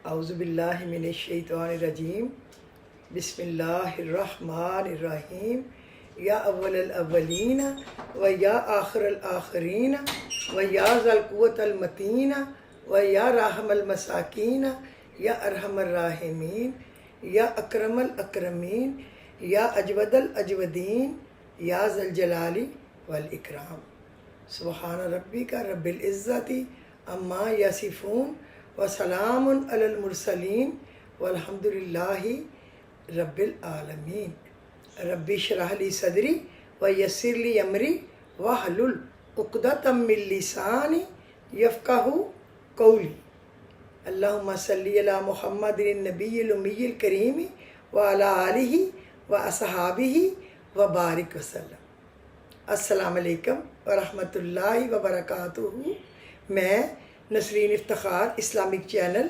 اعوذ باللہ من الشیطان الرجیم بسم اللہ الرحمن الرحیم یا اول الاولین و یا آخر الآخرین و یا ذا القوة المتین و یا راحم المساکین یا ارحم الراحمین یا اکرم الاکرمین یا اجود الاجودین یا ذا الجلال والاکرام سبحان ربک رب العزت عما یصفون وسلام علی المرسلین والحمد للہ رب العالمین رب اشرح لی صدری ویسر لی امری واحلل عقدۃ من لسانی یفقہوا قولی اللہم صلی علی محمد النبی الامی الکریم وعلی آلہ واصحابہ وبارک وسلم۔ السلام علیکم ورحمۃ اللہ وبرکاتہ۔ میں نسرین افتخار اسلامک چینل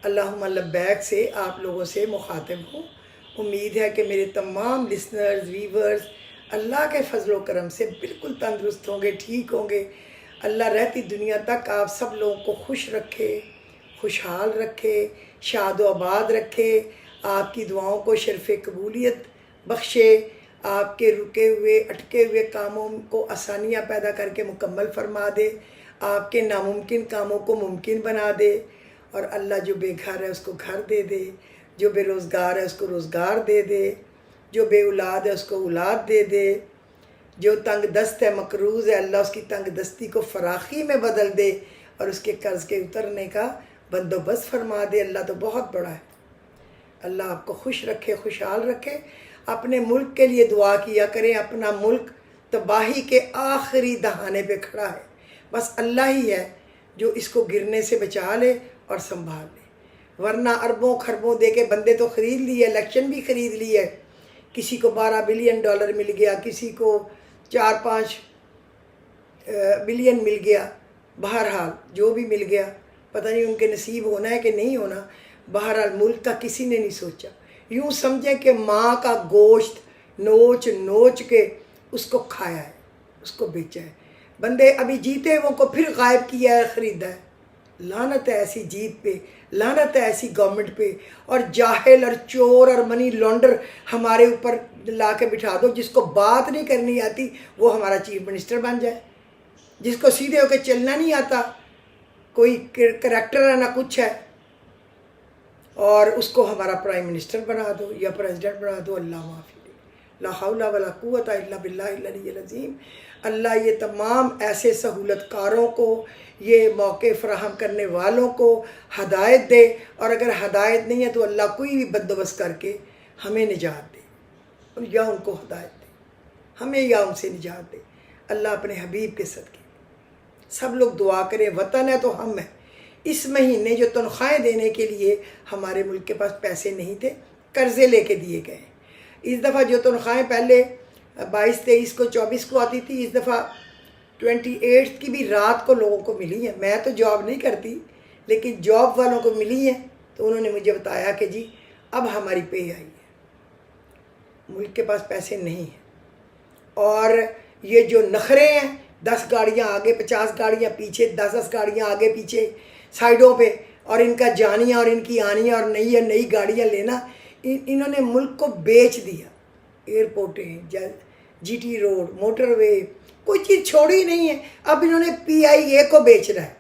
اللہم لبیک سے آپ لوگوں سے مخاطب ہوں۔ امید ہے کہ میرے تمام لسنرز ویورز اللہ کے فضل و کرم سے بالکل تندرست ہوں گے، ٹھیک ہوں گے۔ اللہ رہتی دنیا تک آپ سب لوگوں کو خوش رکھے، خوشحال رکھے، شاد و آباد رکھے، آپ کی دعاؤں کو شرف قبولیت بخشے، آپ کے رکے ہوئے اٹکے ہوئے کاموں کو آسانیاں پیدا کر کے مکمل فرما دے، آپ کے ناممکن کاموں کو ممکن بنا دے، اور اللہ جو بے گھر ہے اس کو گھر دے دے، جو بے روزگار ہے اس کو روزگار دے دے، جو بے اولاد ہے اس کو اولاد دے دے، جو تنگ دست ہے مقروض ہے اللہ اس کی تنگ دستی کو فراخی میں بدل دے اور اس کے قرض کے اترنے کا بندوبست فرما دے۔ اللہ تو بہت بڑا ہے۔ اللہ آپ کو خوش رکھے، خوشحال رکھے۔ اپنے ملک کے لیے دعا کیا کریں۔ اپنا ملک تباہی کے آخری دہانے پہ کھڑا ہے، بس اللہ ہی ہے جو اس کو گرنے سے بچا لے اور سنبھال لے، ورنہ اربوں خربوں دے کے بندے تو خرید لیے، الیکشن بھی خرید لی ہے، کسی کو $12 بلین مل گیا، کسی کو 4-5 بلین مل گیا، بہرحال جو بھی مل گیا پتہ نہیں ان کے نصیب ہونا ہے کہ نہیں ہونا۔ بہرحال ملک کا کسی نے نہیں سوچا۔ یوں سمجھیں کہ ماں کا گوشت نوچ نوچ کے اس کو کھایا ہے، اس کو بیچا ہے۔ بندے ابھی جیتے وہ کو پھر غائب کیا ہے، خریدا ہے۔ لعنت ہے ایسی جیت پہ، لعنت ہے ایسی گورنمنٹ پہ، اور جاہل اور چور اور منی لانڈر ہمارے اوپر لا کے بٹھا دو۔ جس کو بات نہیں کرنی آتی وہ ہمارا چیف منسٹر بن جائے، جس کو سیدھے ہو کے چلنا نہیں آتا، کوئی کریکٹر ہے نہ کچھ ہے، اور اس کو ہمارا پرائم منسٹر بنا دو یا پریزیڈنٹ بنا دو۔ اللہ معافی دے، لا حول ولا قوت الا باللہ العلی العظیم۔ اللہ یہ تمام ایسے سہولت کاروں کو، یہ موقع فراہم کرنے والوں کو ہدایت دے، اور اگر ہدایت نہیں ہے تو اللہ کوئی بھی بندوبست کر کے ہمیں نجات دے، یا ان کو ہدایت دے، ہمیں یا ان سے نجات دے۔ اللہ اپنے حبیب کے صدقے سب لوگ دعا کریں۔ وطن ہے تو ہم ہیں۔ اس مہینے جو تنخواہیں دینے کے لیے ہمارے ملک کے پاس پیسے نہیں تھے، قرضے لے کے دیے گئے۔ اس دفعہ جو تنخواہیں پہلے 22، 23 کو، 24 کو آتی تھی، اس دفعہ 28 کی بھی رات کو لوگوں کو ملی ہیں۔ میں تو جاب نہیں کرتی لیکن جاب والوں کو ملی ہیں، تو انہوں نے مجھے بتایا کہ جی اب ہماری پے آئی ہے۔ ملک کے پاس پیسے نہیں ہیں، اور یہ جو نخرے ہیں، 10 گاڑیاں آگے، 50 گاڑیاں پیچھے، 10 گاڑیاں آگے پیچھے سائڈوں پہ، اور ان کا جانیاں اور ان کی آنیاں اور نئی گاڑیاں لینا، انہوں نے ملک کو بیچ دیا۔ ایئرپورٹیں، جی ٹی روڈ، موٹر وے، کوئی چیز چھوڑی نہیں ہے۔ اب انہوں نے PIA کو بیچنا ہے،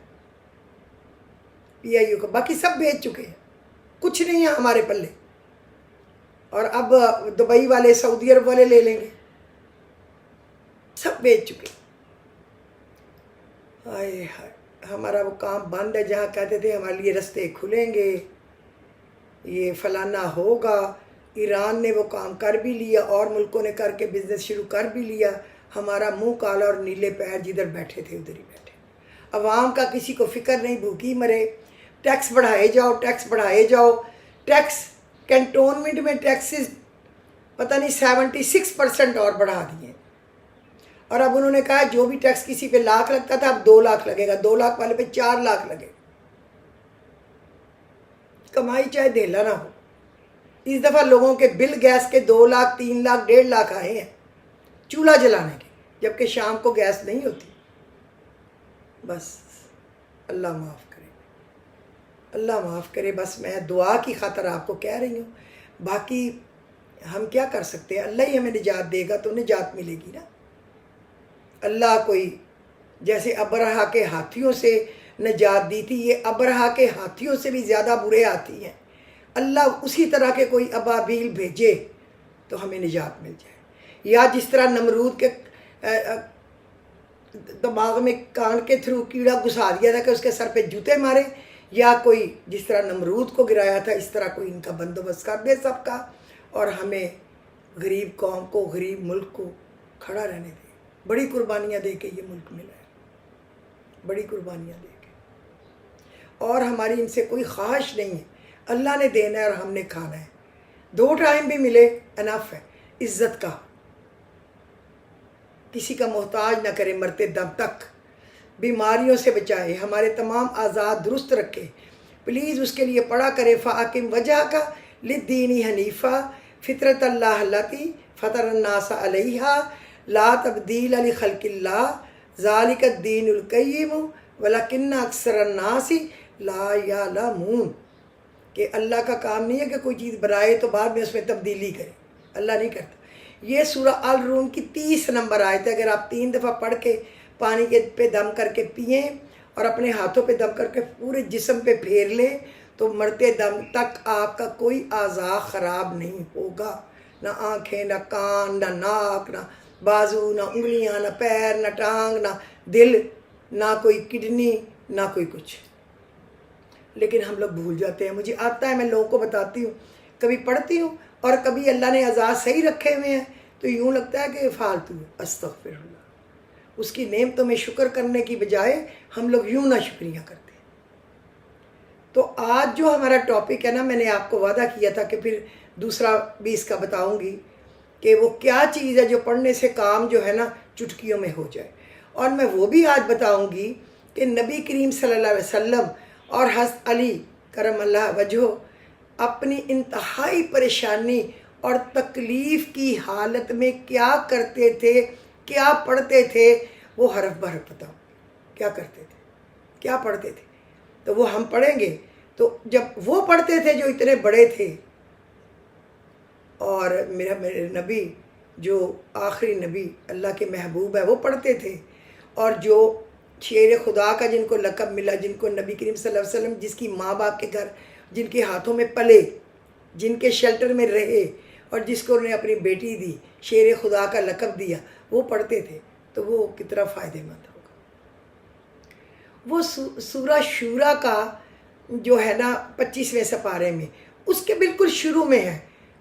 PIA کو، باقی سب بیچ چکے ہیں، کچھ نہیں ہے ہمارے پلے، اور اب دبئی والے، سعودی عرب والے لے لیں گے، سب بیچ چکے۔ ہائے ہائے، ہمارا وہ کام بند ہے جہاں کہتے تھے ہمارے لیے رستے کھلیں گے، یہ فلانا ہوگا۔ ایران نے وہ کام کر بھی لیا، اور ملکوں نے کر کے بزنس شروع کر بھی لیا۔ ہمارا منہ کالا اور نیلے پیر جدھر بیٹھے تھے ادھر ہی بیٹھے۔ عوام کا کسی کو فکر نہیں، بھوکی مرے۔ ٹیکس بڑھائے جاؤ، ٹیکس بڑھائے جاؤ۔ ٹیکس کینٹونمنٹ میں ٹیکسز پتہ نہیں 76% اور بڑھا دیے، اور اب انہوں نے کہا جو بھی ٹیکس کسی پہ 1 لاکھ لگتا تھا اب 2 لاکھ لگے گا، 2 لاکھ والے پہ 4 لاکھ لگے۔ کمائی چاہے دھیلا نہ ہو۔ اس دفعہ لوگوں کے بل گیس کے 2 لاکھ، 3 لاکھ، 1.5 لاکھ آئے ہیں چولہا جلانے کے، جبکہ شام کو گیس نہیں ہوتی۔ بس اللہ معاف کرے، اللہ معاف کرے، بس میں دعا کی خاطر آپ کو کہہ رہی ہوں، باقی ہم کیا کر سکتے ہیں؟ اللہ ہی ہمیں نجات دے گا تو نجات ملے گی نا۔ اللہ کوئی جیسے ابرہا کے ہاتھیوں سے نجات دی تھی، یہ ابرہا کے ہاتھیوں سے بھی زیادہ برے ہاتھی ہیں، اللہ اسی طرح کے کوئی ابابیل بھیجے تو ہمیں نجات مل جائے، یا جس طرح نمرود کے دماغ میں کان کے تھرو کیڑا گھسا دیا تھا کہ اس کے سر پہ جوتے مارے، یا کوئی جس طرح نمرود کو گرایا تھا اس طرح کوئی ان کا بندوبست کر دے سب کا، اور ہمیں غریب قوم کو، غریب ملک کو کھڑا رہنے دے۔ بڑی قربانیاں دے کے یہ ملک ملا ہے، بڑی قربانیاں دے کے، اور ہماری ان سے کوئی خواہش نہیں ہے، اللہ نے دینا ہے اور ہم نے کھانا ہے، 2 ٹائم بھی ملے انف ہے۔ عزت کا کسی کا محتاج نہ کرے مرتے دم تک، بیماریوں سے بچائے، ہمارے تمام اعضاء درست رکھے، پلیز اس کے لیے پڑھا کرے فاقم وجہ کا للدین حنیفہ فطرت اللہ التی فطر الناس علیہا لا تبدیل لخلق اللہ ذالک الدین القیم ولکن اکثر الناس لا یعلمون، کہ اللہ کا کام نہیں ہے کہ کوئی چیز بنائے تو بعد میں اس میں تبدیلی کرے، اللہ نہیں کرتا۔ یہ سورہ الروم کی 30 نمبر آیت ہے، اگر آپ 3 دفعہ پڑھ کے پانی کے پہ دم کر کے پئیں اور اپنے ہاتھوں پہ دم کر کے پورے جسم پہ پھیر لیں تو مرتے دم تک آپ کا کوئی اعضاء خراب نہیں ہوگا، نہ آنکھیں، نہ کان، نہ ناک، نہ بازو، نہ انگلیاں، نہ پیر، نہ ٹانگ، نہ دل، نہ کوئی کڈنی، نہ کوئی کچھ۔ لیکن ہم لوگ بھول جاتے ہیں، مجھے آتا ہے میں لوگوں کو بتاتی ہوں، کبھی پڑھتی ہوں اور کبھی اللہ نے اعضاء صحیح رکھے ہوئے ہیں تو یوں لگتا ہے کہ فالتو ہے، استغفر اللہ۔ اس کی نعمتوں میں شکر کرنے کی بجائے ہم لوگ یوں نہ شکریہ کرتے ہیں۔ تو آج جو ہمارا ٹاپک ہے نا، میں نے آپ کو وعدہ کیا تھا کہ پھر دوسرا بھی اس کا بتاؤں گی کہ وہ کیا چیز ہے جو پڑھنے سے کام جو ہے نا چٹکیوں میں ہو جائے، اور میں وہ بھی آج بتاؤں گی کہ نبی کریم صلی اللہ علیہ وسلم اور حضرت علی کرم اللہ وجہہ اپنی انتہائی پریشانی اور تکلیف کی حالت میں کیا کرتے تھے، کیا پڑھتے تھے، وہ حرف بحرف بتاؤ کیا کرتے تھے، کیا پڑھتے تھے۔ تو وہ ہم پڑھیں گے، تو جب وہ پڑھتے تھے جو اتنے بڑے تھے، اور میرے نبی جو آخری نبی اللہ کے محبوب ہے وہ پڑھتے تھے، اور جو شیر خدا کا جن کو لقب ملا، جن کو نبی کریم صلی اللہ علیہ وسلم جس کی ماں باپ کے گھر، جن کے ہاتھوں میں پلے، جن کے شیلٹر میں رہے، اور جس کو انہیں اپنی بیٹی دی، شیر خدا کا لقب دیا، وہ پڑھتے تھے، تو وہ کتنا فائدہ مند ہوگا۔ وہ سورہ شورا کا جو ہے نا 25ویں سپارے میں، اس کے بالکل شروع میں ہے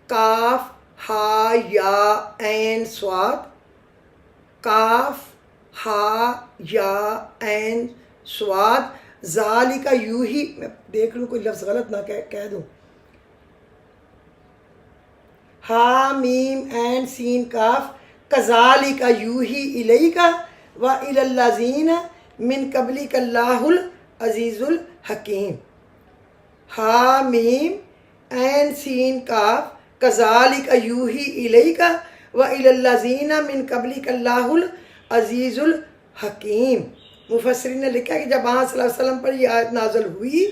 کاف ہا یا عین صاد، کاف ہا یا عین صاد ذالک یوحی، میں دیکھ لوں کوئی لفظ غلط نہ کہہ دوں، ہا میم عین سین کاف کذالک یوحی الیک و الی الذین من قبلک اللہ العزیز الحکیم، ہا میم عین سین کاف کذالک یوحی الیک و الی الذین من قبلک اللہ العزیز الحکیم۔ مفسرین نے لکھا کہ جب آپ صلی اللہ علیہ وسلم پر یہ آیت نازل ہوئی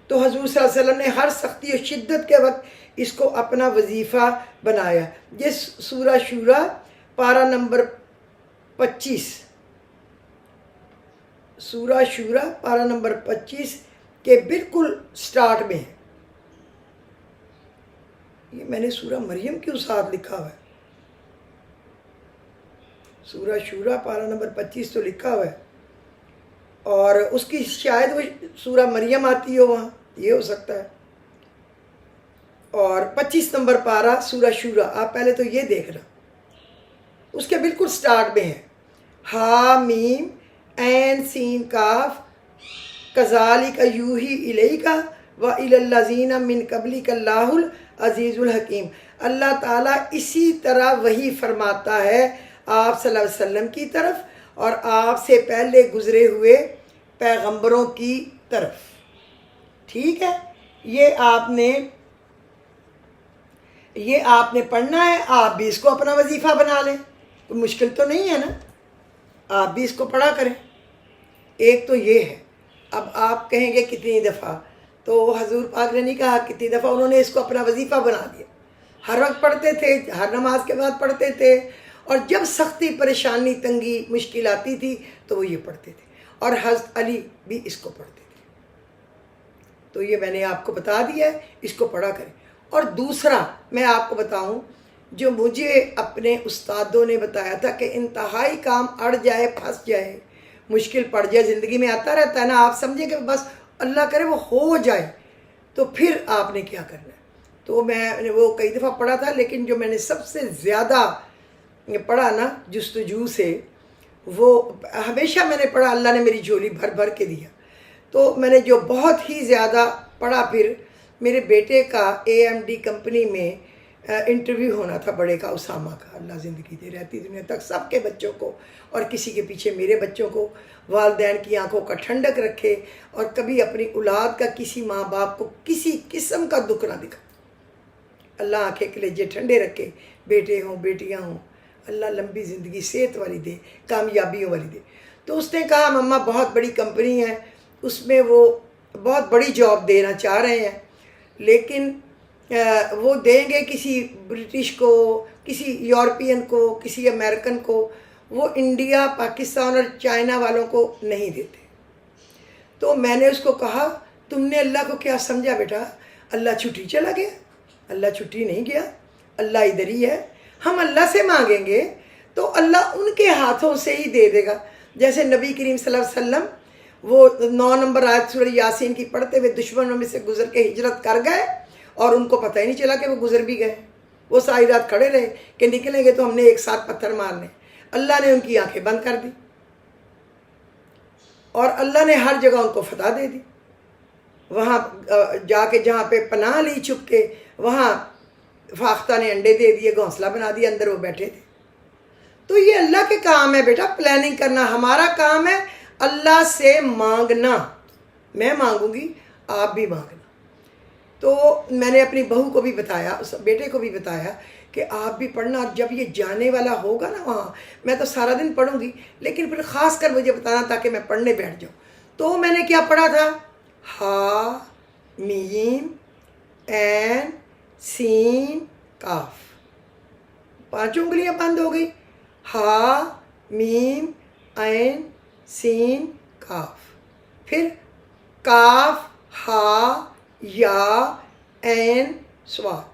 تو حضور صلی اللہ علیہ وسلم نے ہر سختی اور شدت کے وقت اس کو اپنا وظیفہ بنایا۔ یہ سورہ شورا پارہ نمبر 25، سورہ شورا پارہ نمبر 25 کے بالکل سٹارٹ میں ہے۔ یہ میں نے سورہ مریم کیوں ساتھ لکھا ہوا ہے؟ سورہ شورا پارہ نمبر 25 تو لکھا ہوا ہے، اور اس کی شاید وہ سورہ مریم آتی ہو وہاں، یہ ہو سکتا ہے۔ اور 25 نمبر پارہ سورہ شورا، آپ پہلے تو یہ دیکھنا، اس کے بالکل سٹارٹ میں ہے ہا میم عین سین کاف کذالک یوحی الیک و الی الذین من قبلک اللہ العزیز الحکیم۔ اللہ تعالیٰ اسی طرح وحی فرماتا ہے آپ صلی اللہ علیہ وسلم کی طرف اور آپ سے پہلے گزرے ہوئے پیغمبروں کی طرف، ٹھیک ہے؟ یہ آپ نے پڑھنا ہے، آپ بھی اس کو اپنا وظیفہ بنا لیں، کوئی مشکل تو نہیں ہے نا، آپ بھی اس کو پڑھا کریں۔ ایک تو یہ ہے، اب آپ کہیں گے کتنی دفعہ، تو حضور پاک نے نہیں کہا کتنی دفعہ انہوں نے اس کو اپنا وظیفہ بنا دیا، ہر وقت پڑھتے تھے، ہر نماز کے بعد پڑھتے تھے، اور جب سختی پریشانی تنگی مشکل آتی تھی تو وہ یہ پڑھتے تھے، اور حضرت علی بھی اس کو پڑھتے تھے۔ تو یہ میں نے آپ کو بتا دیا ہے، اس کو پڑھا کریں۔ اور دوسرا میں آپ کو بتاؤں، جو مجھے اپنے استادوں نے بتایا تھا کہ انتہائی کام اڑ جائے، پھنس جائے، مشکل پڑ جائے، زندگی میں آتا رہتا ہے نا، آپ سمجھیں کہ بس اللہ کرے وہ ہو جائے، تو پھر آپ نے کیا کرنا ہے۔ تو میں نے وہ کئی دفعہ پڑھا تھا، لیکن جو میں نے سب سے زیادہ پڑھا نا جستجو سے، وہ ہمیشہ میں نے پڑھا، اللہ نے میری جھولی بھر بھر کے دیا۔ تو میں نے جو بہت ہی زیادہ پڑھا، پھر میرے بیٹے کا AMD کمپنی میں انٹرویو ہونا تھا، بڑے کا، اسامہ کا، اللہ زندگی دے رہتی دنیا تک سب کے بچوں کو، اور کسی کے پیچھے میرے بچوں کو، والدین کی آنکھوں کا ٹھنڈک رکھے، اور کبھی اپنی اولاد کا، کسی ماں باپ کو کسی قسم کا دکھ نہ دکھا، اللہ آنکھیں کلیجے ٹھنڈے رکھے، بیٹے ہوں بیٹیاں ہوں، اللہ لمبی زندگی صحت والی دے، کامیابیوں والی دے۔ تو اس نے کہا مما بہت بڑی کمپنی ہے، اس میں وہ بہت بڑی جاب دینا چاہ رہے ہیں، لیکن وہ دیں گے کسی برٹش کو، کسی یورپین کو، کسی امریکن کو، وہ انڈیا، پاکستان اور چائنا والوں کو نہیں دیتے۔ تو میں نے اس کو کہا تم نے اللہ کو کیا سمجھا بیٹا؟ اللہ چھٹی چلا گیا؟ اللہ چھٹی نہیں گیا، اللہ ادھر ہی ہے۔ ہم اللہ سے مانگیں گے تو اللہ ان کے ہاتھوں سے ہی دے دے گا۔ جیسے نبی کریم صلی اللہ علیہ وسلم وہ 9 نمبر آیت سورہ یاسین کی پڑھتے ہوئے دشمنوں میں سے گزر کے ہجرت کر گئے، اور ان کو پتہ ہی نہیں چلا کہ وہ گزر بھی گئے۔ وہ ساری رات کھڑے رہے کہ نکلیں گے تو ہم نے ایک ساتھ پتھر مارنے۔ اللہ نے ان کی آنکھیں بند کر دی، اور اللہ نے ہر جگہ ان کو فتح دے دی۔ وہاں جا کے جہاں پہ پناہ لی چھپ کے، وہاں فاختہ نے انڈے دے دیے، گھونسلہ بنا دیا، اندر وہ بیٹھے تھے۔ تو یہ اللہ کے کام ہے بیٹا، پلاننگ کرنا۔ ہمارا کام ہے اللہ سے مانگنا، میں مانگوں گی، آپ بھی مانگنا۔ تو میں نے اپنی بہو کو بھی بتایا، اس بیٹے کو بھی بتایا کہ آپ بھی پڑھنا، اور جب یہ جانے والا ہوگا نا وہاں، میں تو سارا دن پڑھوں گی، لیکن پھر خاص کر مجھے بتانا تاکہ میں پڑھنے بیٹھ جاؤں۔ تو میں نے کیا پڑھا تھا؟ ہا میم عین سین کاف، 5 انگلیاں بند ہو گئی، ہا میم عین سین کاف، پھر کاف ہا یا عین صاد،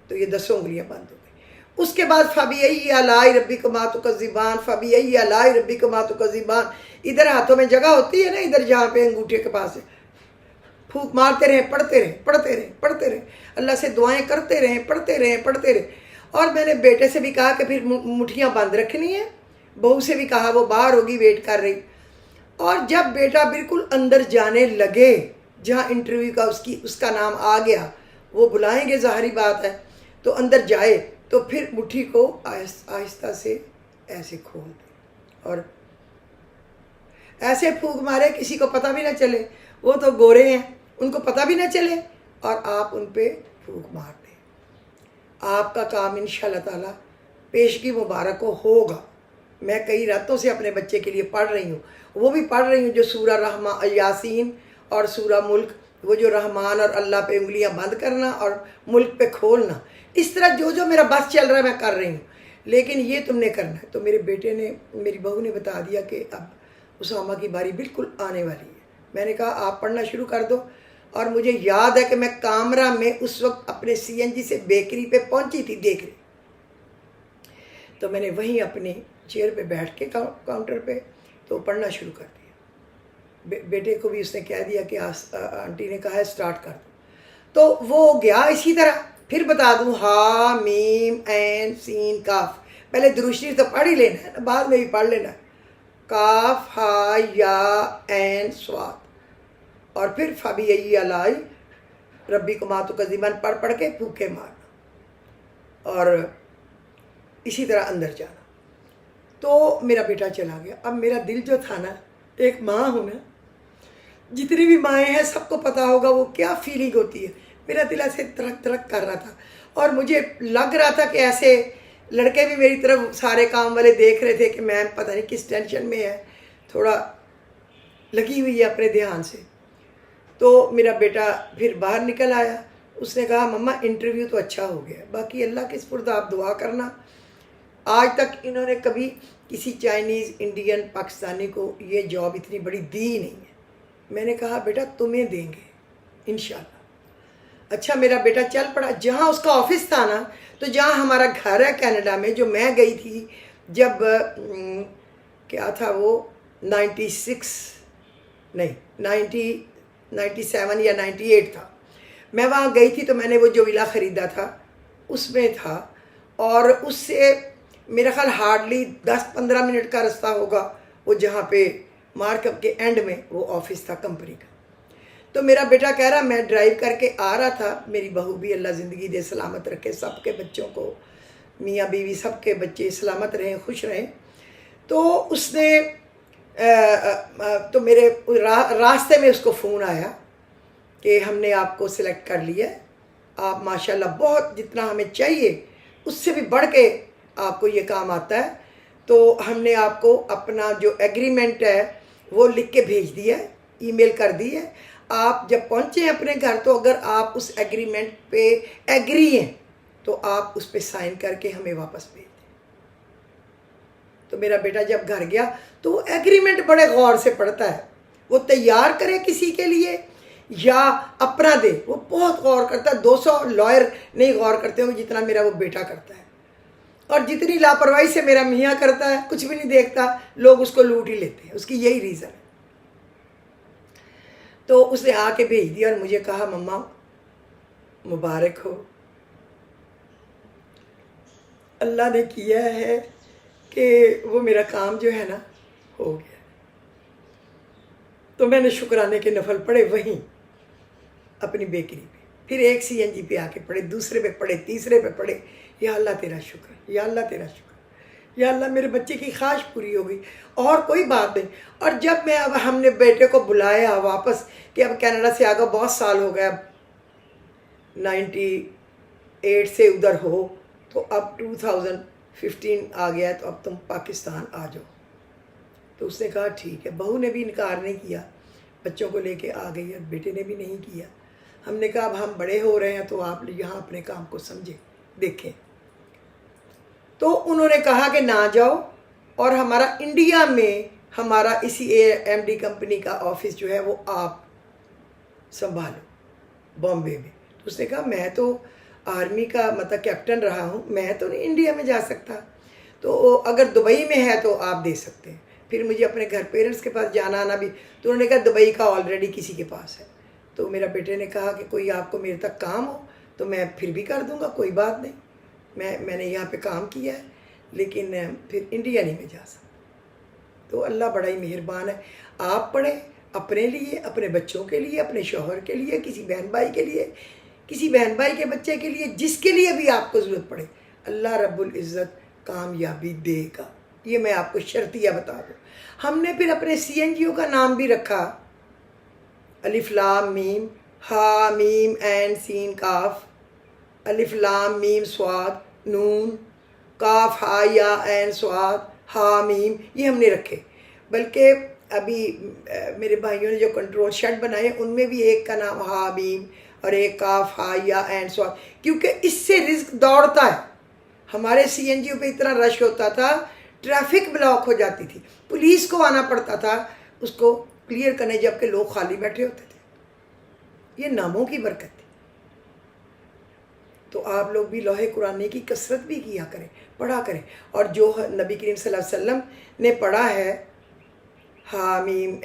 تو یہ 10 انگلیاں بند ہو گئی۔ اس کے بعد فَبِأَيِّ آلَاءِ رَبِّكُمَا تُكَذِّبَانِ، فَبِأَيِّ آلَاءِ رَبِّكُمَا تُكَذِّبَانِ، ادھر ہاتھوں میں جگہ ہوتی ہے نا، ادھر جہاں پہ انگوٹھے کے پاس ہے، پھونک مارتے رہیں، پڑھتے رہیں، پڑھتے رہیں، پڑھتے رہیں، اللہ سے دعائیں کرتے رہیں، پڑھتے رہیں، پڑھتے رہیں۔ اور میں نے بیٹے سے بھی کہا کہ پھر مٹھیاں بند رکھنی ہیں، بہو سے بھی کہا، وہ باہر ہوگی ویٹ کر رہی۔ اور جب بیٹا بالکل اندر جانے لگے، جہاں انٹرویو کا اس کا نام آ گیا، وہ بلائیں گے ظاہری بات ہے، تو اندر جائے تو پھر مٹھی کو آہستہ سے ایسے کھول دے، اور ایسے پھونک مارے کسی کو پتہ بھی نہ چلے، وہ تو گورے ہیں، ان کو پتہ بھی نہ چلے، اور آپ ان پہ پھونک مار دیں۔ آپ کا کام انشاءاللہ تعالی پیشگی مبارک ہوگا۔ میں کئی راتوں سے اپنے بچے کے لیے پڑھ رہی ہوں، وہ بھی پڑھ رہی ہوں جو سورہ یاسین اور سورہ ملک، وہ جو رحمان اور اللہ پہ انگلیاں بند کرنا اور ملک پہ کھولنا، اس طرح جو میرا بس چل رہا ہے میں کر رہی ہوں، لیکن یہ تم نے کرنا ہے۔ تو میرے بیٹے نے، میری بہو نے بتا دیا کہ اب اسامہ کی باری بالکل آنے والی ہے۔ میں نے کہا آپ پڑھنا شروع کر دو، اور مجھے یاد ہے کہ میں کامرہ میں اس وقت اپنے CNG سے بیکری پہ پہنچی تھی دیکھ رہی، تو میں نے وہیں اپنی چیئر پہ بیٹھ کے کاؤنٹر پہ تو پڑھنا شروع کر دیا۔ بیٹے کو بھی اس نے کہہ دیا کہ آنٹی نے کہا ہے سٹارٹ کر دو، تو وہ گیا اسی طرح۔ پھر بتا دوں، ہا میم عین سین کاف، پہلے درود شریف تو پڑھ ہی لینا ہے، بعد میں بھی پڑھ لینا ہے، کاف ہا یا عین صاد، اور پھر فَبِأَيِّ آلَاءِ رَبِّكُمَا تُكَذِّبَانِ پڑھ کے پھونکے مارنا، اور اسی طرح اندر جانا۔ تو میرا بیٹا چلا گیا۔ اب میرا دل جو تھا نا، ایک ماں ہوں نا، جتنی بھی مائیں ہیں سب کو پتا ہوگا وہ کیا فیلنگ ہوتی ہے، میرا دل ایسے ترک ترک کر رہا تھا، اور مجھے لگ رہا تھا کہ ایسے لڑکے بھی میری طرف سارے کام والے دیکھ رہے تھے کہ میں پتہ نہیں کس ٹینشن میں ہے، تھوڑا لگی ہوئی ہے اپنے دھیان سے۔ تو میرا بیٹا پھر باہر نکل آیا، اس نے کہا مما انٹرویو تو اچھا ہو گیا، باقی اللہ کے سپرد آپ دعا کرنا۔ آج تک انہوں نے کبھی کسی چائنیز، انڈین، پاکستانی کو یہ جاب اتنی بڑی دی نہیں ہے۔ میں نے کہا بیٹا تمہیں دیں گے انشاءاللہ۔ اچھا میرا بیٹا چل پڑا، جہاں اس کا آفس تھا نا، تو جہاں ہمارا گھر ہے کینیڈا میں، جو میں گئی تھی جب کیا تھا وہ 96 نہیں 97 یا 98 تھا، میں وہاں گئی تھی، تو میں نے وہ جو ولا خریدا تھا اس میں تھا، اور اس سے میرا خیال ہارڈلی 10-15 منٹ کا رستہ ہوگا وہ جہاں پہ مارکب کے اینڈ میں وہ آفس تھا کمپنی کا۔ تو میرا بیٹا کہہ رہا میں ڈرائیو کر کے آ رہا تھا، میری بہو بھی اللہ زندگی دے سلامت رکھے، سب کے بچوں کو، میاں بیوی سب کے بچے سلامت رہیں، خوش رہیں۔ تو اس نے تو میرے راستے میں اس کو فون آیا کہ ہم نے آپ کو سلیکٹ کر لیا ہے، آپ ماشاءاللہ بہت جتنا ہمیں چاہیے اس سے بھی بڑھ کے آپ کو یہ کام آتا ہے، تو ہم نے آپ کو اپنا جو ایگریمنٹ ہے وہ لکھ کے بھیج دیا ہے، ای میل کر دی ہے۔ آپ جب پہنچے اپنے گھر تو اگر آپ اس ایگریمنٹ پہ ایگری ہیں تو آپ اس پہ سائن کر کے ہمیں واپس بھیج دیں۔ تو میرا بیٹا جب گھر گیا تو وہ ایگریمنٹ بڑے غور سے پڑھتا ہے، وہ تیار کرے کسی کے لیے یا اپنا دے، وہ بہت غور کرتا ہے۔ 200 لائر نہیں غور کرتے ہوں جتنا میرا وہ بیٹا کرتا ہے، اور جتنی لاپرواہی سے میرا میاں کرتا ہے، کچھ بھی نہیں دیکھتا، لوگ اس کو لوٹ ہی لیتے ہیں، اس کی یہی ریزن ہے۔ تو اس نے آ کے بھیج دیا اور مجھے کہا مما مبارک ہو، اللہ نے کیا ہے کہ وہ میرا کام جو ہے نا ہو گیا۔ تو میں نے شکرانے کے نفل پڑھے وہیں اپنی بیکری پہ، پھر ایک سی این جی پہ آ کے پڑھے، دوسرے پہ پڑھے، تیسرے پہ پڑھے، یا اللہ تیرا شکر، یا اللہ تیرا شکر، یا اللہ میرے بچے کی خواہش پوری ہو گئی، اور کوئی بات نہیں۔ اور جب میں اب ہم نے بیٹے کو بلایا واپس کہ اب کینیڈا سے آگا بہت سال ہو گیا، 98 سے ادھر ہو، تو اب 2015 آ گیا ہے، تو اب تم پاکستان آ جاؤ۔ تو اس نے کہا ٹھیک ہے، بہو نے بھی انکار نہیں کیا، بچوں کو لے کے آ گئی، اور بیٹے نے بھی نہیں کیا۔ ہم نے کہا اب ہم بڑے ہو رہے ہیں تو آپ یہاں اپنے کام کو سمجھیں، دیکھیں۔ تو انہوں نے کہا کہ نہ جاؤ، اور ہمارا انڈیا میں ہمارا اسی ایم ڈی کمپنی کا آفس جو ہے وہ آپ سنبھالو بامبے میں۔ تو اس نے کہا میں تو آرمی کا مطلب کیپٹن رہا ہوں، میں تو نہیں انڈیا میں جا سکتا، تو اگر دبئی میں ہے تو آپ دے سکتے ہیں، پھر مجھے اپنے گھر پیرنٹس کے پاس جانا آنا بھی۔ تو انہوں نے کہا دبئی کا آلریڈی کسی کے پاس ہے۔ تو میرا بیٹے نے کہا کہ کوئی آپ کو میرے تک کام ہو تو میں پھر بھی کر دوں گا، کوئی بات نہیں، میں نے یہاں پہ کام کیا ہے، لیکن پھر انڈیا نہیں میں جا سکتا۔ تو اللہ بڑا ہی مہربان ہے، آپ پڑھیں اپنے لیے، اپنے بچوں کے لیے، اپنے شوہر کے لیے، کسی بہن بھائی کے لیے، کسی بہن بھائی کے بچے کے لیے، جس کے لیے بھی آپ کو ضرورت پڑے، اللہ رب العزت کامیابی دے گا، یہ میں آپ کو شرطیہ بتا دوں۔ ہم نے پھر اپنے سی این جی او کا نام بھی رکھا الف لام میم ہا میم عین سین کاف، الف لام میم صاد نون کاف ہا یا عین صاد ہا میم، یہ ہم نے رکھے۔ بلکہ ابھی میرے بھائیوں نے جو کنٹرول شیڈ بنائے ان میں بھی ایک کا نام ہا میم اور ایک کاف ہا یا عین صاد، کیونکہ اس سے رزق دوڑتا ہے۔ ہمارے سی این جی او پہ اتنا رش ہوتا تھا، ٹریفک بلاک ہو جاتی تھی، پولیس کو آنا پڑتا تھا اس کو کلیئر کرنے، جبکہ لوگ خالی بیٹھے ہوتے تھے۔ یہ ناموں کی برکت تھی۔ تو آپ لوگ بھی لوح قرآن کی کثرت بھی کیا کریں، پڑھا کریں، اور جو نبی کریم صلی اللہ علیہ وسلم نے پڑھا ہے ہا میم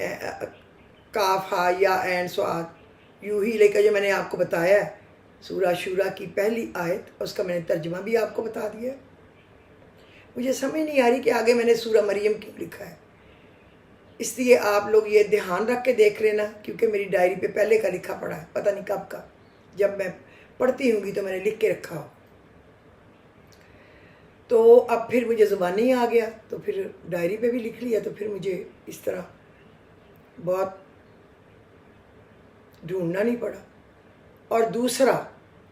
کاف ہا یا عین صاد، یوں ہی لے کر جو میں نے آپ کو بتایا ہے سورہ شورا کی پہلی آیت، اس کا میں نے ترجمہ بھی آپ کو بتا دیا ہے۔ مجھے سمجھ نہیں آ رہی کہ آگے میں نے سورہ مریم کیوں لکھا ہے، اس لیے آپ لوگ یہ دھیان رکھ کے دیکھ لینا، کیونکہ میری ڈائری پہ پہلے کا لکھا پڑا ہے، پتہ نہیں کب کا، جب میں پڑھتی ہوں گی تو میں نے لکھ کے رکھا ہو۔ تو اب پھر مجھے زبانی آ گیا تو پھر ڈائری پہ بھی لکھ لیا، تو پھر مجھے اس طرح بہت ڈھونڈنا نہیں پڑا۔ اور دوسرا،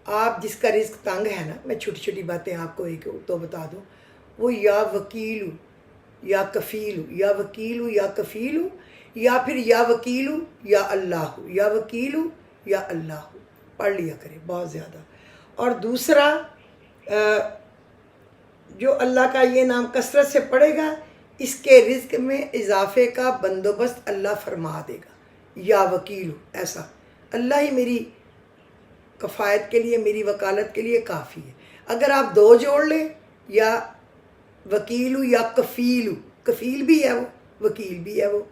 آپ جس کا رزق تنگ ہے نا، میں چھوٹی چھوٹی باتیں آپ کو ایک تو بتا دوں، وہ یا وکیل یا کفیل یا وکیل یا کفیل، یا پھر یا وکیلو یا اللہ، یا وکیلو یا اللہ پڑھ لیا کرے بہت زیادہ۔ اور دوسرا جو اللہ کا یہ نام کثرت سے پڑھے گا اس کے رزق میں اضافے کا بندوبست اللہ فرما دے گا۔ یا وکیلو، ایسا اللہ ہی میری کفایت کے لیے، میری وکالت کے لیے کافی ہے۔ اگر آپ دو جوڑ لیں، یا وکیلو یا کفیلو، کفیل بھی ہے وہ، وکیل بھی ہے وہ،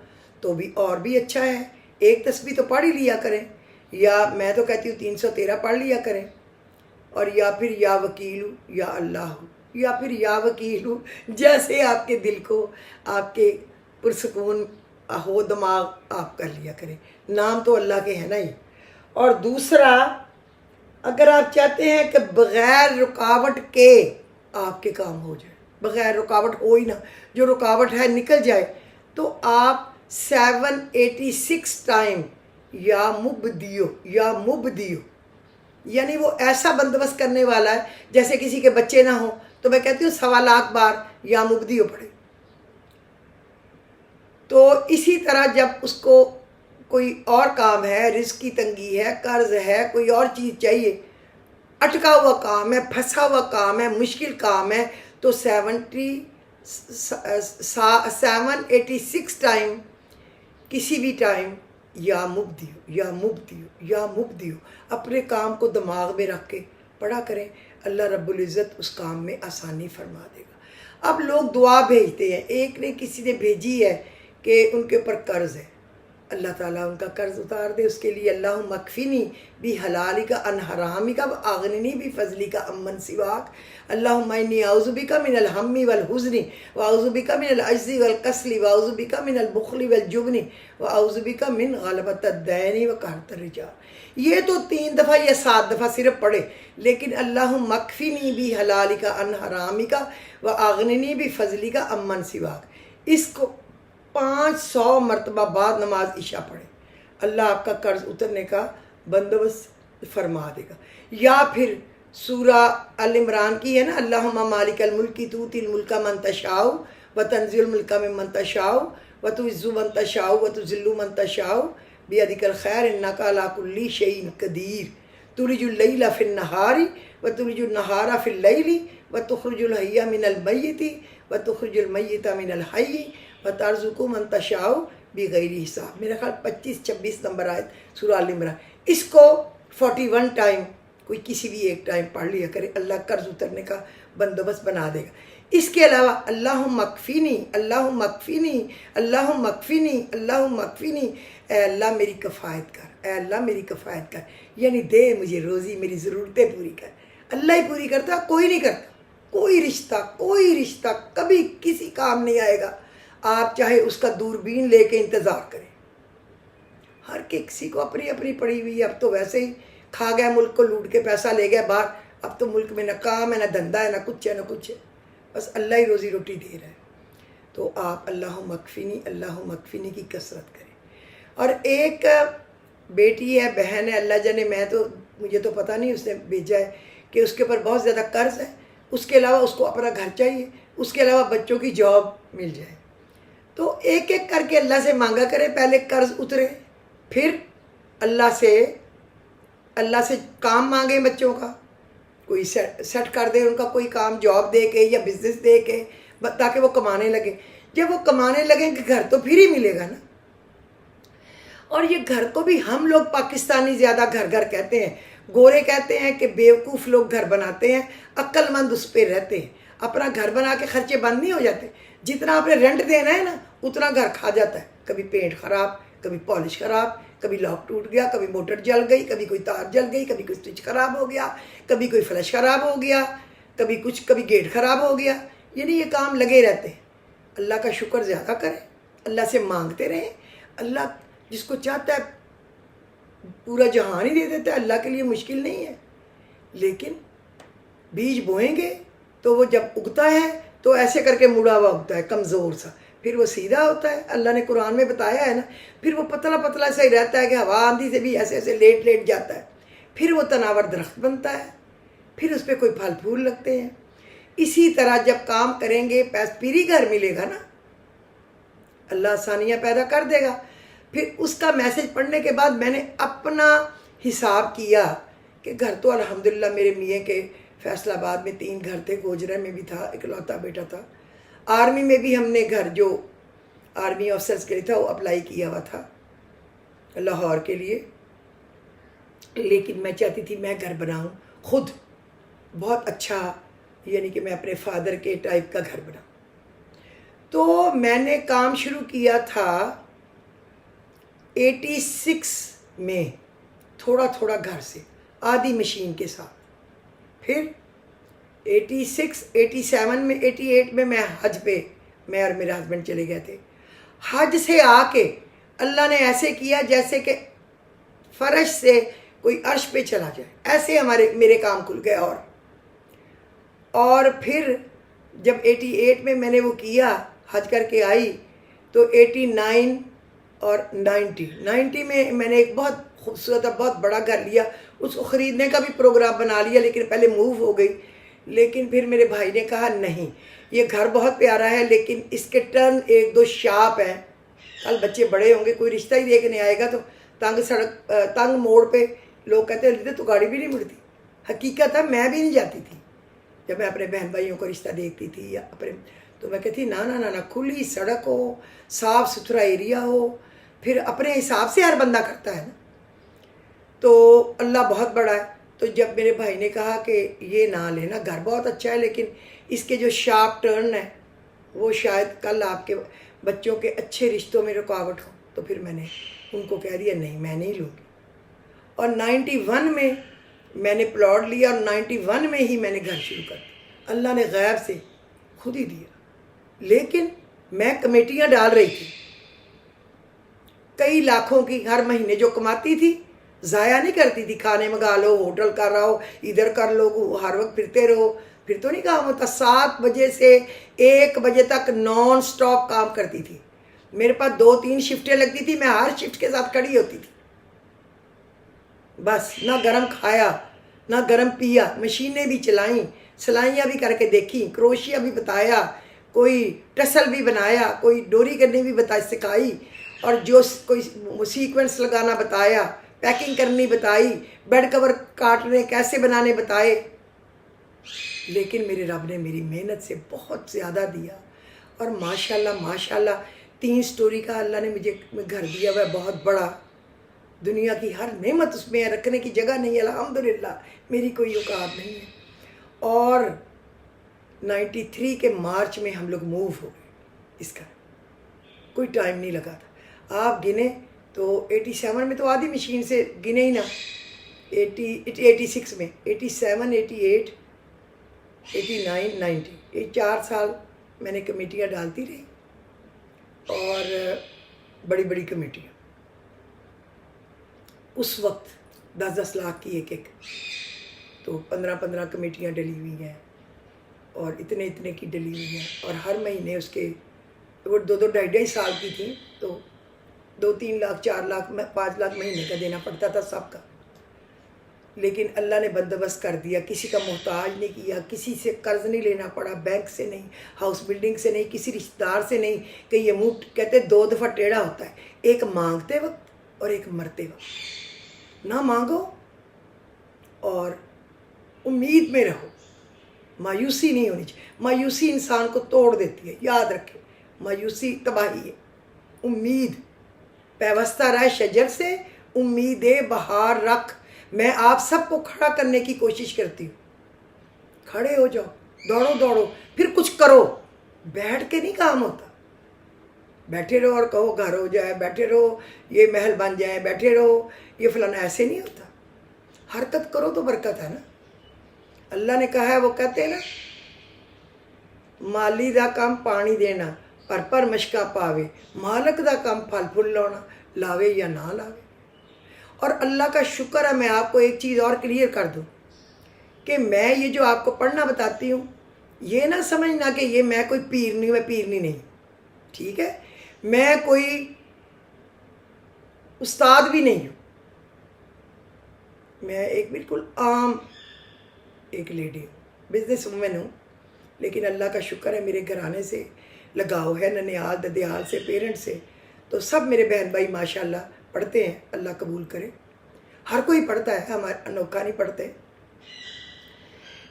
تو بھی اور بھی اچھا ہے۔ ایک تسبیح تو پڑھ ہی لیا کریں، یا میں تو کہتی ہوں 313 پڑھ لیا کریں۔ اور یا پھر یا وکیلو یا اللہ، یا پھر یا وکیلو، جیسے آپ کے دل کو، آپ کے پرسکون ہو دماغ آپ کر لیا کریں، نام تو اللہ کے ہیں نا ہی۔ اور دوسرا، اگر آپ چاہتے ہیں کہ بغیر رکاوٹ کے آپ کے کام ہو جائے، بغیر رکاوٹ ہو ہی نہ، جو رکاوٹ ہے نکل جائے، تو آپ 786 ٹائم یا مبدیو، یا مبدیو، یعنی وہ ایسا بندوبست کرنے والا ہے جیسے کسی کے بچے نہ ہوں تو میں کہتی ہوں 1.25 بار یا مبدیو پڑھے۔ تو اسی طرح جب اس کو کوئی اور کام ہے، رزق کی تنگی ہے، قرض ہے، کوئی اور چیز چاہیے، اٹکا ہوا کام ہے، پھنسا ہوا کام ہے، مشکل کام ہے، تو 786 ٹائم، کسی بھی ٹائم یا مبدیو یا مبدیو یا مبدیو اپنے کام کو دماغ میں رکھ کے پڑھا کریں، اللہ رب العزت اس کام میں آسانی فرما دے گا۔ اب لوگ دعا بھیجتے ہیں، ایک نے کسی نے بھیجی ہے کہ ان کے اوپر قرض ہے، اللہ تعالیٰ ان کا قرض اتار دے اس کے لیے۔ اللہم اکفنی بی حلالک عن حرامک واغننی بی فضلک عمن سواک، اللہم انی اعوذ بک من الہم والحزن واعوذ بک من العجز والکسل واعوذ بک من البخل والجبن واعوذ بک من غلبۃ الدین وقہرۃ الرجال۔ یہ تو 3 دفعہ یا 7 دفعہ صرف پڑھے، لیکن اللہم اکفنی بی حلالک عن حرامک واغننی بی فضلک عمن سواک، اس کو 500 مرتبہ بعد نماز عشاء پڑھے، اللہ آپ کا قرض اترنے کا بندوبست فرما دے گا۔ یا پھر سورہ العمران کی ہے نا، اللہم مالک الملک تؤتی الملک من تشاء وتنزع الملک ممن تشاء وتعز من تشاء وتذل من تشاء بیدک الخیر انک علی کل شیء قدیر، تولج اللیل فی النہار وتولج النہار فی اللیل وتخرج الحی من المیت وتخرج المیت من الحی وترزق من تشاء بغیر حساب۔ میرا خیال 25-26 نمبر آیت سورہ ال عمران۔ اس کو 41 ٹائم کوئی کسی بھی ایک ٹائم پڑھ لیا کرے، اللہ قرض اترنے کا بندوبست بنا دے گا۔ اس کے علاوہ اللہم اکفینی، اللہم اکفینی، اللہم اکفینی، اللہم اکفینی، اے اللہ میری کفایت کر، اے اللہ میری کفایت کر، یعنی دے مجھے روزی، میری ضرورتیں پوری کر۔ اللہ ہی پوری کرتا، کوئی نہیں کرتا۔ کوئی رشتہ کبھی کسی کام نہیں آئے گا، آپ چاہے اس کا دوربین لے کے انتظار کریں۔ ہر کسی کو اپنی اپنی پڑی ہوئی ہے، اب تو ویسے ہی کھا گیا ملک کو، لوٹ کے پیسہ لے گیا باہر، اب تو ملک میں نہ کام ہے، نہ دھندا ہے، نہ کچھ ہے، نہ کچھ ہے، بس اللہ ہی روزی روٹی دے رہا ہے۔ تو آپ اللہم اکفینی کی کثرت کریں۔ اور ایک بیٹی ہے، بہن ہے، اللہ جانے، مجھے تو پتہ نہیں، اس نے بھیجا ہے کہ اس کے اوپر بہت زیادہ قرض ہے، اس کے علاوہ اس کو اپنا گھر چاہیے، اس کے علاوہ بچوں کی جاب مل جائے، تو ایک ایک کر کے اللہ سے مانگا کرے، پہلے قرض اترے، پھر اللہ سے کام مانگے، بچوں کا کوئی سیٹ کر دے، ان کا کوئی کام، جاب دے کے یا بزنس دے کے، تاکہ وہ کمانے لگے۔ جب وہ کمانے لگیں کہ گھر تو پھر ہی ملے گا نا۔ اور یہ گھر کو بھی ہم لوگ پاکستانی زیادہ گھر کہتے ہیں، گورے کہتے ہیں کہ بیوقوف لوگ گھر بناتے ہیں، عقل مند اس پہ رہتے ہیں۔ اپنا گھر بنا کے خرچے بند نہیں ہو جاتے، جتنا آپ نے رینٹ دینا ہے نا اتنا گھر کھا جاتا ہے، کبھی پینٹ خراب، کبھی پالش خراب، کبھی لاک ٹوٹ گیا، کبھی موٹر جل گئی، کبھی کوئی تار جل گئی، کبھی کوئی سوئچ خراب ہو گیا، کبھی کوئی فلش خراب ہو گیا، کبھی گیٹ خراب ہو گیا، یعنی یہ کام لگے رہتے ہیں۔ اللہ کا شکر زیادہ کریں، اللہ سے مانگتے رہیں، اللہ جس کو چاہتا ہے پورا جہان ہی دے دیتا ہے، اللہ کے لیے مشکل نہیں ہے۔ لیکن بیج بوئیں گے تو وہ جب اگتا ہے تو ایسے کر کے مڑا ہوا اگتا ہے، کمزور سا، پھر وہ سیدھا ہوتا ہے، اللہ نے قرآن میں بتایا ہے نا، پھر وہ پتلا پتلا سا ہی رہتا ہے کہ ہوا آندھی سے بھی ایسے ایسے لیٹ جاتا ہے، پھر وہ تناور درخت بنتا ہے، پھر اس پہ کوئی پھل پھول لگتے ہیں۔ اسی طرح جب کام کریں گے پیس پیری گھر ملے گا نا، اللہ آسانیاں پیدا کر دے گا۔ پھر اس کا میسج پڑھنے کے بعد میں نے اپنا حساب کیا کہ گھر تو الحمدللہ میرے میاں کے فیصل آباد میں 3 گھر تھے، گوجرہ میں بھی تھا، اکلوتا بیٹا تھا، آرمی میں بھی ہم نے گھر جو آرمی آفسرز کے لیے تھا وہ اپلائی کیا ہوا تھا لاہور کے لیے، لیکن میں چاہتی تھی میں گھر بناؤں خود بہت اچھا، یعنی کہ میں اپنے فادر کے ٹائپ کا گھر بناؤں۔ تو میں نے کام شروع کیا تھا 86 میں، تھوڑا تھوڑا گھر سے، آدھی مشین کے ساتھ۔ پھر 86 87 میں 88 میں حج پہ میں اور میرے ہسبینڈ چلے گئے تھے۔ حج سے آ کے اللہ نے ایسے کیا جیسے کہ فرش سے کوئی عرش پہ چلا جائے، ایسے میرے کام کھل گئے۔ اور پھر جب 88 میں نے وہ کیا، حج کر کے آئی، تو 89 اور 90 میں نے ایک بہت خوبصورت بہت بڑا گھر لیا، اس کو خریدنے کا بھی پروگرام بنا لیا، لیکن پہلے موو ہو گئی۔ لیکن پھر میرے بھائی نے کہا نہیں، یہ گھر بہت پیارا ہے لیکن اس کے ٹرن 1-2 شارپ ہیں، کل بچے بڑے ہوں گے، کوئی رشتہ ہی دیکھنے آئے گا تو تنگ موڑ پہ لوگ کہتے ہیں تو گاڑی بھی نہیں مڑتی۔ حقیقت ہے میں بھی نہیں جاتی تھی جب میں اپنے بہن بھائیوں کو رشتہ دیکھتی تھی یا تو میں کہتی نا کھلی سڑک ہو، صاف ستھرا ایریا ہو، پھر اپنے حساب سے ہر بندہ کرتا ہے نا۔ تو اللہ بہت بڑا ہے۔ تو جب میرے بھائی نے کہا کہ یہ نہ لینا، گھر بہت اچھا ہے لیکن اس کے جو شارپ ٹرن ہے وہ شاید کل آپ کے بچوں کے اچھے رشتوں میں رکاوٹ ہو، تو پھر میں نے ان کو کہہ دیا نہیں میں نہیں لوں گی۔ اور 91 میں نے پلاٹ لیا، اور 91 میں ہی میں نے گھر شروع کر دیا۔ اللہ نے غیب سے خود ہی دیا، لیکن میں کمیٹیاں ڈال رہی تھی کئی لاکھوں کی، ہر مہینے جو کماتی تھی ضائع نہیں کرتی تھی، کھانے منگا لو، ہوٹل کر رہا ہو، ادھر کر لو، ہر وقت پھرتے رہو، پھر تو نہیں کام ہوتا۔ 7 بجے سے 1 بجے تک نان سٹاپ کام کرتی تھی، میرے پاس 2-3 شفٹیں لگتی تھی، میں ہر شفٹ کے ساتھ کھڑی ہوتی تھی، بس نہ گرم کھایا نہ گرم پیا، مشینیں بھی چلائیں، سلائیاں بھی کر کے دیکھی، کروشیا بھی بتایا، کوئی ٹسل بھی بنایا، کوئی ڈوری کرنی بھی سکھائی، اور جو کوئی سیکوینس لگانا بتایا، پیکنگ کرنی بتائی، بیڈ کور کاٹنے کیسے بنانے بتائے۔ لیکن میرے رب نے میری محنت سے بہت زیادہ دیا، اور ماشاءاللہ 3 سٹوری کا اللہ نے مجھے گھر دیا ہوا ہے بہت بڑا، دنیا کی ہر نعمت اس میں رکھنے کی جگہ نہیں ہے، الحمدللہ میری کوئی اوقات نہیں ہے۔ اور 93 کے مارچ میں ہم لوگ موو ہو گئے، اس کا کوئی ٹائم نہیں لگا تھا۔ آپ گنے تو 87 میں تو آدھی مشین سے گنے ہی نا، 86 میں 87 88 89 90 یہ 4 سال میں نے کمیٹیاں ڈالتی رہی، اور بڑی بڑی کمیٹیاں، اس وقت 10-10 لاکھ کی ایک تو 15-15 کمیٹیاں ڈلی ہوئی ہیں، اور اتنے کی ڈلی ہوئی ہیں، اور ہر مہینے اس کے وہ 2-2 2.5 سال کی تھیں، تو 2-3 لاکھ 4 لاکھ 5 لاکھ مہینے کا دینا پڑتا تھا سب کا۔ لیکن اللہ نے بندوبست کر دیا، کسی کا محتاج نہیں کیا، کسی سے قرض نہیں لینا پڑا، بینک سے نہیں، ہاؤس بلڈنگ سے نہیں، کسی رشتہ دار سے نہیں، کہ یہ منہ کہتے 2 دفعہ ٹیڑھا ہوتا ہے، ایک مانگتے وقت اور ایک مرتے وقت۔ نہ مانگو اور امید میں رہو، مایوسی نہیں ہونی چاہیے، مایوسی انسان کو توڑ دیتی ہے، یاد رکھے مایوسی تباہی ہے۔ امید پیوستہ رہ شجر سے، امید بہار رکھ۔ میں آپ سب کو کھڑا کرنے کی کوشش کرتی ہوں، کھڑے ہو جاؤ، دوڑو، پھر کچھ کرو، بیٹھ کے نہیں کام ہوتا۔ بیٹھے رہو اور کہو گھر ہو جائے، بیٹھے رہو یہ محل بن جائے، بیٹھے رہو یہ فلانا، ایسے نہیں ہوتا۔ حرکت کرو تو برکت ہے نا۔ اللہ نے کہا ہے، وہ کہتے ہیں نا، مالی دا کام پانی دینا پر مشکا پاوے، مالک دا کام پھل پھول لانا، لاوے یا نہ لاوے۔ اور اللہ کا شکر ہے، میں آپ کو ایک چیز اور کلیئر کر دوں کہ میں یہ جو آپ کو پڑھنا بتاتی ہوں، یہ نہ سمجھنا کہ یہ میں کوئی پیرنی، میں پیرنی نہیں، ٹھیک ہے، میں کوئی استاد بھی نہیں ہوں، میں ایک بالکل عام ایک لیڈی ہوں، بزنس وومن ہوں، لیکن اللہ کا شکر ہے میرے گھرانے سے لگاؤ ہے ننیال ددیال سے، پیرنٹ سے، تو سب میرے بہن بھائی ماشاءاللہ پڑھتے ہیں، اللہ قبول کرے۔ ہر کوئی پڑھتا ہے، ہمارے انوکھا نہیں پڑھتے،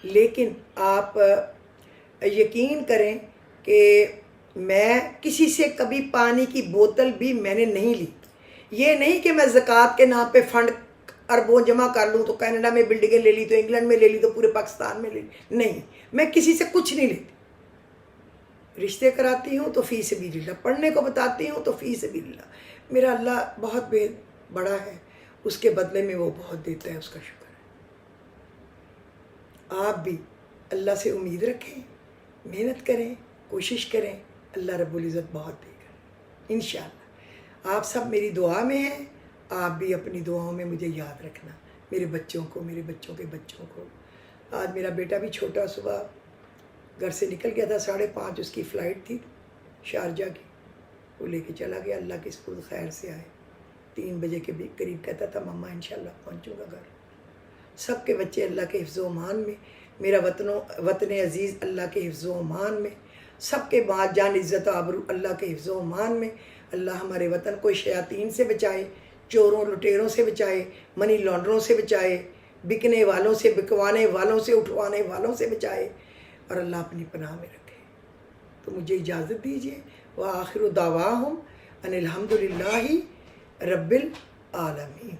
لیکن آپ یقین کریں کہ میں کسی سے کبھی پانی کی بوتل بھی میں نے نہیں لی۔ یہ نہیں کہ میں زکوٰۃ کے نام پہ فنڈ اربوں جمع کر لوں تو کینیڈا میں بلڈنگیں لے لی، تو انگلینڈ میں لے لی، تو پورے پاکستان میں لے لی، نہیں، میں کسی سے کچھ نہیں لیتی۔ رشتے کراتی ہوں تو فی سبیل اللہ، پڑھنے کو بتاتی ہوں تو فی سبیل اللہ۔ میرا اللہ بہت بڑا ہے، اس کے بدلے میں وہ بہت دیتا ہے، اس کا شکر ہے۔ آپ بھی اللہ سے امید رکھیں، محنت کریں، کوشش کریں، اللہ رب العزت بہت دے گا انشاءاللہ۔ آپ سب میری دعا میں ہیں، آپ بھی اپنی دعاؤں میں مجھے یاد رکھنا، میرے بچوں کو، میرے بچوں کے بچوں کو۔ آج میرا بیٹا بھی چھوٹا صبح گھر سے نکل گیا تھا، 5:30 اس کی فلائٹ تھی شارجہ کی، وہ لے کے چلا گیا، اللہ کے سپرد خیر سے آئے۔ 3 بجے کے قریب کہتا تھا مما انشاءاللہ پہنچوں گا گھر۔ سب کے بچے اللہ کے حفظ و امان میں، میرا وطن عزیز اللہ کے حفظ و امان میں، سب کے بعد جان عزت و آبرو اللہ کے حفظ و امان میں۔ اللہ ہمارے وطن کو شیاطین سے بچائے، چوروں لٹیروں سے بچائے، منی لانڈروں سے بچائے، بکنے والوں سے، بکوانے والوں سے، اٹھوانے والوں سے بچائے، اور اللہ اپنی پناہ میں رکھے۔ تو مجھے اجازت دیجیے، وآخر دعواہم ان الحمد للہ رب العالمین۔